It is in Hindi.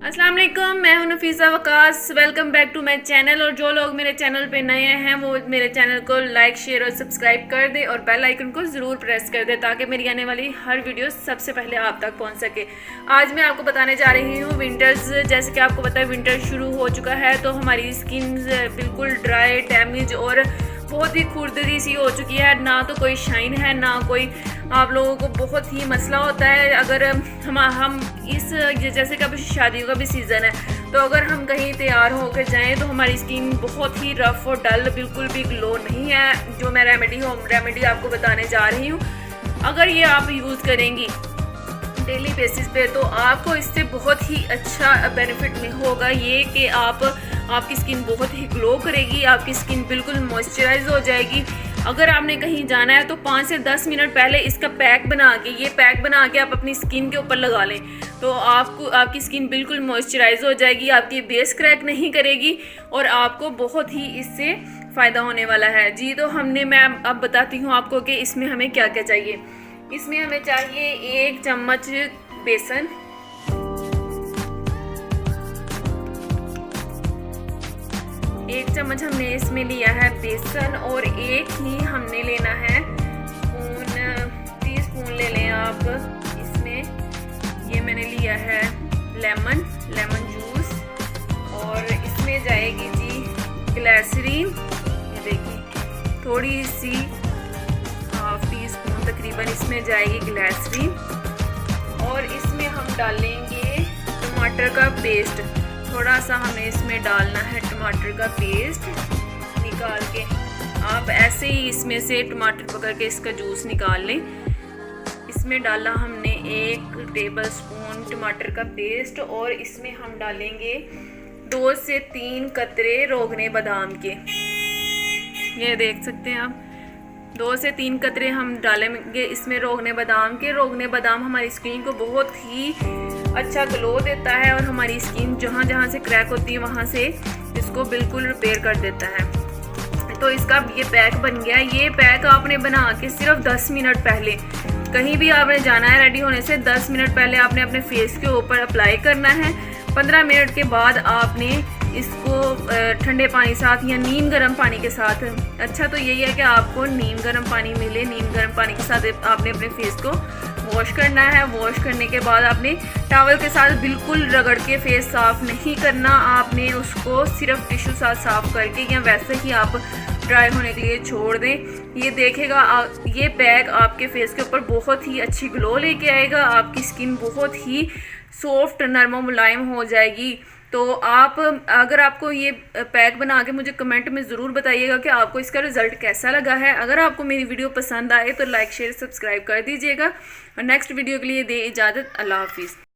अस्सलाम वालेकुम, मैं हूं Nafisa Waqas. Welcome back to my channel. और जो लोग मेरे चैनल पे नए हैं वो मेरे चैनल को लाइक, शेयर और सब्सक्राइब कर दे और बेल आइकन को ज़रूर प्रेस कर दे ताकि मेरी आने वाली हर वीडियो सबसे पहले आप तक पहुंच सके। आज मैं आपको बताने जा रही हूँ विंटर्स। जैसे कि आपको पता है विंटर शुरू हो चुका है तो हमारी स्किन बिल्कुल ड्राई, डैमेज और बहुत ही खुरदरी सी हो चुकी है। ना तो कोई शाइन है, ना कोई आप लोगों को बहुत ही मसला होता है। अगर हम इस जैसे कभी शादियों का भी सीज़न है तो अगर हम कहीं तैयार होकर जाएं तो हमारी स्किन बहुत ही रफ़ और डल, बिल्कुल भी ग्लो नहीं है। जो मैं होम रेमेडी आपको बताने जा रही हूँ, अगर ये आप यूज़ करेंगी डेली बेसिस पे तो आपको इससे बहुत ही अच्छा बेनिफिट होगा। ये कि आपकी स्किन बहुत ही ग्लो करेगी, आपकी स्किन बिल्कुल मॉइस्चराइज हो जाएगी। अगर आपने कहीं जाना है तो 5 से 10 मिनट पहले इसका पैक बना के आप अपनी स्किन के ऊपर लगा लें तो आपकी स्किन बिल्कुल मॉइस्चराइज हो जाएगी, आपकी बेस क्रैक नहीं करेगी और आपको बहुत ही इससे फ़ायदा होने वाला है जी। तो मैं अब बताती हूँ आपको कि इसमें हमें क्या क्या चाहिए। इसमें हमें चाहिए 1 चम्मच बेसन, 1 चम्मच हमने इसमें लिया है बेसन और एक ही हमने लेना है टीस्पून ले लें आप इसमें। ये मैंने लिया है लेमन जूस और इसमें जाएगी जी ग्लिसरीन। ये देखिए थोड़ी सी ½ टीस्पून तकरीबन इसमें जाएगी ग्लिसरीन। और इसमें हम डालेंगे टमाटर का पेस्ट। थोड़ा सा हमें इसमें डालना है टमाटर का पेस्ट निकाल के। आप ऐसे ही इसमें से टमाटर पकड़ के इसका जूस निकाल लें। इसमें डाला हमने 1 टेबलस्पून टमाटर का पेस्ट और इसमें हम डालेंगे 2 से 3 कतरे रोगने बादाम के। ये देख सकते हैं आप, 2 से 3 कतरे हम डालेंगे इसमें रोगने बादाम के। रोगने बादाम हमारी स्किन को बहुत ही अच्छा ग्लो देता है और हमारी स्किन जहाँ जहाँ से क्रैक होती है वहाँ से इसको बिल्कुल रिपेयर कर देता है। तो इसका ये पैक बन गया। ये पैक आपने बना के सिर्फ 10 मिनट पहले, कहीं भी आपने जाना है रेडी होने से 10 मिनट पहले आपने अपने फेस के ऊपर अप्लाई करना है। 15 मिनट के बाद आपने इसको ठंडे पानी साथ या नीम गर्म पानी के साथ, अच्छा तो यही है कि आपको नीम गर्म पानी मिले, नीम गर्म पानी के साथ आपने अपने फेस को वॉश करना है। वॉश करने के बाद आपने टॉवल के साथ बिल्कुल रगड़ के फेस साफ नहीं करना, आपने उसको सिर्फ टिश्यू साथ साफ करके या वैसे ही आप ड्राई होने के लिए छोड़ दें। ये देखेगा ये पैक आपके फेस के ऊपर बहुत ही अच्छी ग्लो लेके आएगा। आपकी स्किन बहुत ही सॉफ्ट, नरम और मुलायम हो जाएगी। तो अगर आपको ये पैक बना के मुझे कमेंट में ज़रूर बताइएगा कि आपको इसका रिज़ल्ट कैसा लगा है। अगर आपको मेरी वीडियो पसंद आए तो लाइक, शेयर, सब्सक्राइब कर दीजिएगा। और नेक्स्ट वीडियो के लिए दे इजाज़त। अल्लाह हाफिज़।